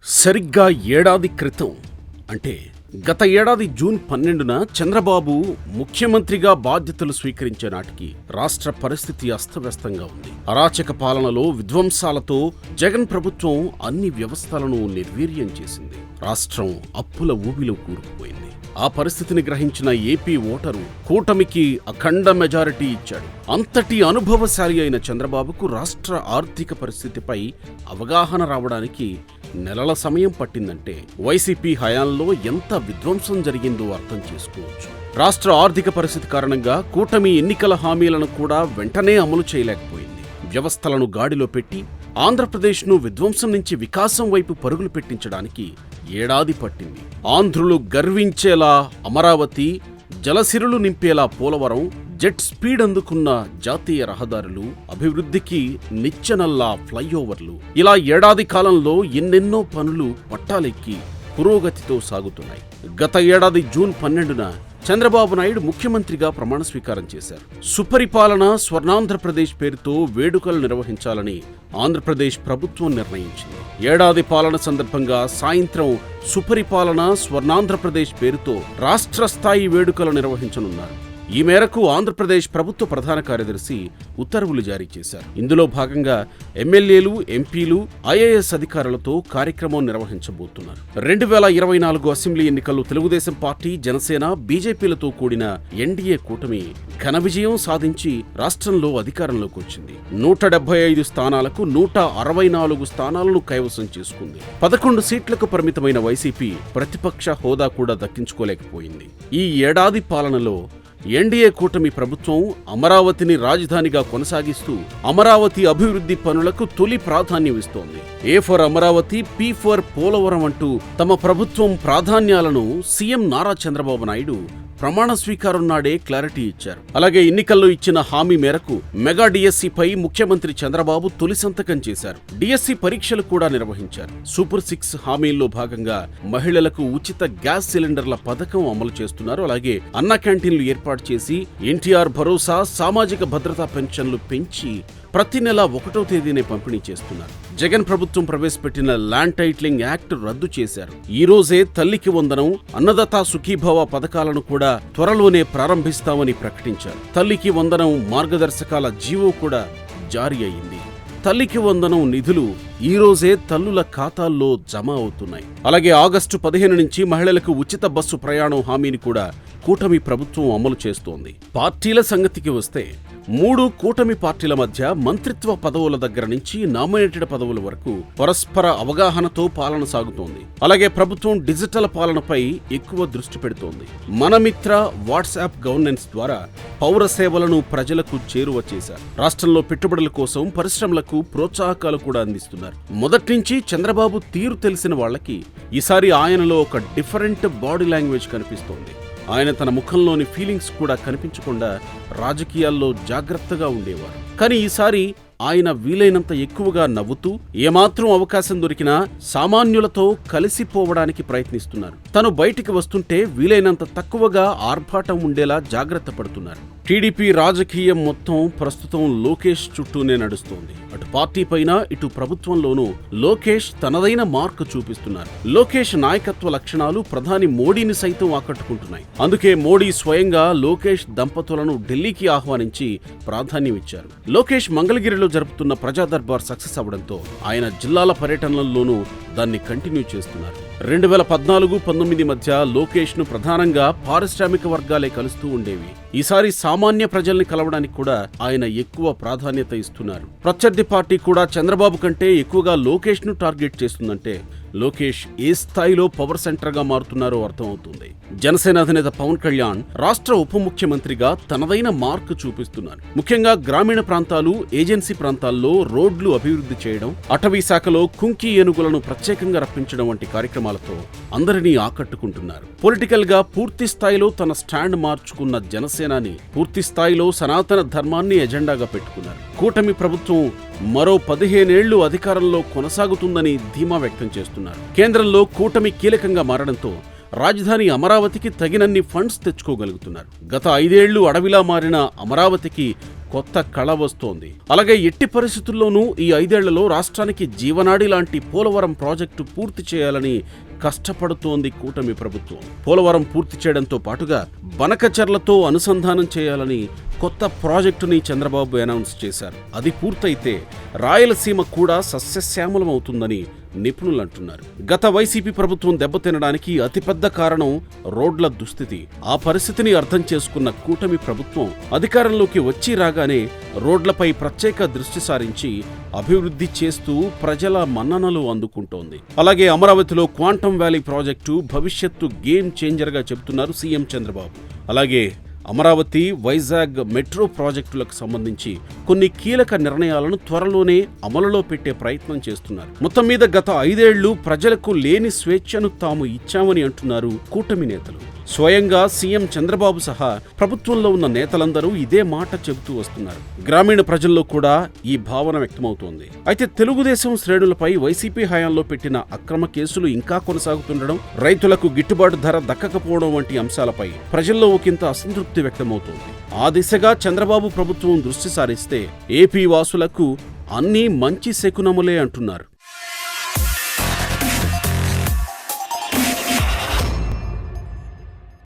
సరిగ్గా ఏడాది క్రితం అంటే గత ఏడాది జూన్ 12న చంద్రబాబు ముఖ్యమంత్రిగా బాధ్యతలు స్వీకరించే నాటికి రాష్ట్ర పరిస్థితి అస్తవ్యస్తంగా ఉంది. అరాచక పాలనలో విధ్వంసాలతో జగన్ ప్రభుత్వం అన్ని వ్యవస్థలను నిర్వీర్యం చేసింది. రాష్ట్రం అప్పుల ఊబిలో కూరుకుపోయింది. ఆ పరిస్థితిని గ్రహించిన ఏపీ ఓటరు కూటమికి అఖండ మెజారిటీ ఇచ్చాడు. అంతటి అనుభవశాలి అయిన చంద్రబాబుకు రాష్ట్ర ఆర్థిక పరిస్థితిపై అవగాహన రావడానికి నెలల సమయం పట్టిందంటే వైసీపీ హయాంలో ఎంత విధ్వంసం జరిగిందో అర్థం చేసుకోవచ్చు. రాష్ట్ర ఆర్థిక పరిస్థితి కారణంగా కూటమి ఎన్నికల హామీలను కూడా వెంటనే అమలు చేయలేకపోయింది. వ్యవస్థలను గాడిలో పెట్టి ఆంధ్రప్రదేశ్ను విధ్వంసం నుంచి వికాసం వైపు పరుగులు పెట్టించడానికి ఏడాది పట్టింది. ఆంధ్రులు గర్వించేలా అమరావతి, జలసిరులు నింపేలా పోలవరం, జెట్ స్పీడ్ అందుకున్న జాతీయ రహదారులు, అభివృద్ధికి నిచ్చెనల్లా ఫ్లైఓవర్లు, ఇలా ఏడాది కాలంలో ఎన్నెన్నో పనులు పట్టాలెక్కి పురోగతితో సాగుతున్నాయి. గత ఏడాది జూన్ 12న చంద్రబాబు నాయుడు ముఖ్యమంత్రిగా ప్రమాణ స్వీకారం చేశారు. సుపరిపాలన స్వర్ణాంధ్రప్రదేశ్ పేరుతో వేడుకలు నిర్వహించాలని ఆంధ్రప్రదేశ్ ప్రభుత్వం నిర్ణయించింది. ఏడాది పాలన సందర్భంగా సాయంత్రం సుపరిపాలన స్వర్ణాంధ్రప్రదేశ్ పేరుతో రాష్ట్ర స్థాయి వేడుకలు నిర్వహించనున్నారు. ఈ మేరకు ఆంధ్రప్రదేశ్ ప్రభుత్వ ప్రధాన కార్యదర్శి ఉత్తర్వులు జారీ చేశారు. ఇందులో భాగంగా ఎమ్మెల్యేలు, ఎంపీలు, ఐఏఎస్ అధికారులతో కార్యక్రమం నిర్వహించబోతున్నారు. 2024 అసెంబ్లీ ఎన్నికల్లో తెలుగుదేశం పార్టీ, జనసేన, బీజేపీలతో కూడిన ఎన్డీఏ కూటమి ఘన విజయం సాధించి రాష్ట్రంలో అధికారంలోకి వచ్చింది. 175 స్థానాలకు 164 స్థానాలను కైవసం చేసుకుంది. 11 సీట్లకు పరిమితమైన వైసీపీ ప్రతిపక్ష హోదా కూడా దక్కించుకోలేకపోయింది. ఈ ఏడాది పాలనలో ఎన్డీఏ కూటమి ప్రభుత్వం అమరావతిని రాజధానిగా కొనసాగిస్తూ అమరావతి అభివృద్ధి పనులకు తొలి ప్రాధాన్యం ఇస్తోంది. A for Amaravati, P for Polavaram అంటూ తమ ప్రభుత్వం ప్రాధాన్యాలను సీఎం నారా చంద్రబాబు నాయుడు ప్రమాణ స్వీకారం నాడే క్లారిటీ ఇచ్చారు. అలాగే ఎన్నికల్లో ఇచ్చిన హామీ మేరకు మెగా డిఎస్సిపై ముఖ్యమంత్రి చంద్రబాబు తొలి సంతకం చేశారు. డిఎస్సి పరీక్షలు కూడా నిర్వహించారు. సూపర్ 6 హామీల్లో భాగంగా మహిళలకు ఉచిత గ్యాస్ సిలిండర్ల పథకం అమలు చేస్తున్నారు. అలాగే అన్న క్యాంటీన్లు ఏర్పాటు చేసి ఎన్టీఆర్ భరోసా, సామాజిక భద్రతా పెన్షన్లు పెంచి ప్రతి నెల 1వ తేదీనే పంపిణీ చేస్తున్నారు. జగన్ ప్రభుత్వం ప్రవేశపెట్టిన ల్యాండ్ టైటిలింగ్ యాక్ట్ రద్దు చేశారు. ఈ రోజే తల్లికి వందనం, అన్నదాత సుఖీభవ పథకాలను కూడా త్వరలోనే ప్రారంభిస్తామని ప్రకటించారు. తల్లికి వందనం మార్గదర్శకాల జీవో కూడా జారీ అయింది. తల్లికి వందనం నిధులు ఈ రోజే తల్లుల ఖాతాల్లో జమ అవుతున్నాయి. అలాగే ఆగస్టు 15 నుంచి మహిళలకు ఉచిత బస్సు ప్రయాణం హామీని కూడా కూటమి ప్రభుత్వం అమలు చేస్తోంది. పార్టీల సంగతికి వస్తే 3 కూటమి పార్టీల మధ్య మంత్రిత్వ పదవుల దగ్గర నుంచి నామినేటెడ్ పదవుల వరకు పరస్పర అవగాహనతో పాలన సాగుతోంది. అలాగే ప్రభుత్వం డిజిటల్ పాలనపై ఎక్కువ దృష్టి పెడుతోంది. మనమిత్ర వాట్సాప్ గవర్నెన్స్ ద్వారా పౌర సేవలను ప్రజలకు చేరువ చేశారు. రాష్ట్రంలో పెట్టుబడుల కోసం పరిశ్రమలకు ప్రోత్సాహకాలు కూడా అందిస్తున్నారు. మొదటి నుంచి చంద్రబాబు తీరు తెలిసిన వాళ్లకి ఈసారి ఆయనలో ఒక డిఫరెంట్ బాడీ లాంగ్వేజ్ కనిపిస్తోంది. ఆయన తన ముఖంలోని ఫీలింగ్స్ కూడా కనిపించకుండా రాజకీయాల్లో జాగ్రత్తగా ఉండేవారు. కానీ ఈసారి ఆయన వీలైనంత ఎక్కువగా నవ్వుతూ ఏమాత్రం అవకాశం దొరికినా సామాన్యులతో కలిసిపోవడానికి ప్రయత్నిస్తున్నారు. తను బయటికి వస్తుంటే వీలైనంత తక్కువగా ఆర్భాటం ఉండేలా జాగ్రత్త పడుతున్నారు. టీడీపీ రాజకీయం మొత్తం ప్రస్తుతం లోకేష్ చుట్టూనే నడుస్తోంది. అటు పార్టీ పైన, ఇటు ప్రభుత్వంలోనూ లోకేష్ తనదైన మార్కు చూపిస్తున్నారు. లోకేష్ నాయకత్వ లక్షణాలు ప్రధాని మోడీని సైతం ఆకట్టుకుంటున్నాయి. అందుకే మోడీ స్వయంగా లోకేష్ దంపతులను ఢిల్లీకి ఆహ్వానించి ప్రాధాన్యం ఇచ్చారు. లోకేష్ మంగళగిరిలో జరుపుతున్న ప్రజా దర్బార్ సక్సెస్ అవడంతో ఆయన జిల్లాల పర్యటనల్లోనూ దాన్ని కంటిన్యూ చేస్తున్నారు. 2014-19 మధ్య లోకేష్ ను ప్రధానంగా పారిశ్రామిక వర్గాలే కలుస్తూ ఉండేవి. ఈసారి సామాన్య ప్రజల్ని కలవడానికి కూడా ఆయన ఎక్కువ ప్రాధాన్యత ఇస్తున్నారు. ప్రత్యర్థి పార్టీ కూడా చంద్రబాబు కంటే ఎక్కువగా లోకేష్ ను టార్గెట్ చేస్తుందంటే లోకేష్ ఏ స్థాయిలో పవర్ సెంటర్ గా మారుతున్నారో అర్థమవుతుంది. జనసేన అధినేత పవన్ కళ్యాణ్ రాష్ట్ర ఉప ముఖ్యమంత్రిగా తనదైన మార్కు చూపిస్తున్నారు. ముఖ్యంగా గ్రామీణ ప్రాంతాలు, ఏజెన్సీ ప్రాంతాల్లో రోడ్లు అభివృద్ధి చేయడం, అటవీ శాఖలో కుంకి ఏనుగులను ప్రత్యేకంగా రప్పించడం వంటి కార్యక్రమాలతో అందరినీ ఆకట్టుకుంటున్నారు. పొలిటికల్ గా పూర్తి స్థాయిలో తన స్టాండ్ మార్చుకున్న జనసేనాని పూర్తి స్థాయిలో సనాతన ధర్మాన్ని ఎజెండాగా పెట్టుకున్నారు. కూటమి ప్రభుత్వం మరో 15 ఏళ్లు అధికారంలో కొనసాగుతుందని ధీమా వ్యక్తం చేస్తున్నారు. కేంద్రంలో కూటమి కీలకంగా మారడంతో రాజధాని అమరావతికి తగినన్ని ఫండ్స్ తెచ్చుకోగలుగుతున్నారు. గత 5 ఏళ్లు అడవిలా మారిన అమరావతికి కొత్త కళ వస్తోంది. అలాగే ఎట్టి పరిస్థితుల్లోనూ ఈ 5 ఏళ్లలో రాష్ట్రానికి జీవనాడి లాంటి పోలవరం ప్రాజెక్టు పూర్తి చేయాలని కష్టపడుతోంది కూటమి ప్రభుత్వం. పోలవరం పూర్తి చేయడంతో పాటుగా బనకచెర్లతో అనుసంధానం చేయాలని కొత్త ప్రాజెక్టుని చంద్రబాబు అనౌన్స్ చేశారు. అది పూర్తయితే రాయలసీమ కూడా సస్యశ్యామలం అవుతుందని నిపుణులు అంటున్నారు. గత వైసీపీ ప్రభుత్వం దెబ్బతినడానికి అతిపెద్ద కారణం రోడ్ల దుస్థితి. ఆ పరిస్థితిని అర్థం చేసుకున్న కూటమి ప్రభుత్వం అధికారంలోకి వచ్చి రాగానే రోడ్లపై ప్రత్యేక దృష్టి సారించి అభివృద్ధి చేస్తూ ప్రజల మన్ననలు అందుకుంటోంది. అలాగే అమరావతిలో క్వాంటమ్ వ్యాలీ ప్రాజెక్టు భవిష్యత్తు గేమ్ చేంజర్గా చెబుతున్నారు సీఎం చంద్రబాబు. అలాగే అమరావతి, వైజాగ్ మెట్రో ప్రాజెక్టులకు సంబంధించి కొన్ని కీలక నిర్ణయాలను త్వరలోనే అమలులో పెట్టే ప్రయత్నం చేస్తున్నారు. మొత్తం మీద గత 5 ఏళ్లు ప్రజలకు లేని స్వేచ్ఛను తాము ఇచ్చామని అంటున్నారు కూటమి నేతలు. స్వయంగా సీఎం చంద్రబాబు సహా ప్రభుత్వంలో ఉన్న నేతలందరూ ఇదే మాట చెబుతూ వస్తున్నారు. గ్రామీణ ప్రజల్లో కూడా ఈ భావన వ్యక్తమవుతోంది. అయితే తెలుగుదేశం శ్రేణులపై వైసీపీ హయాంలో పెట్టిన అక్రమ కేసులు ఇంకా కొనసాగుతుండడం, రైతులకు గిట్టుబాటు ధర దక్కకపోవడం వంటి అంశాలపై ప్రజల్లో ఒకంత అసంతృప్తి వ్యక్తమవుతోంది. ఆ దిశగా చంద్రబాబు ప్రభుత్వం దృష్టి సారిస్తే ఏపీ వాసులకు అన్నీ మంచి శకునములే అంటున్నారు.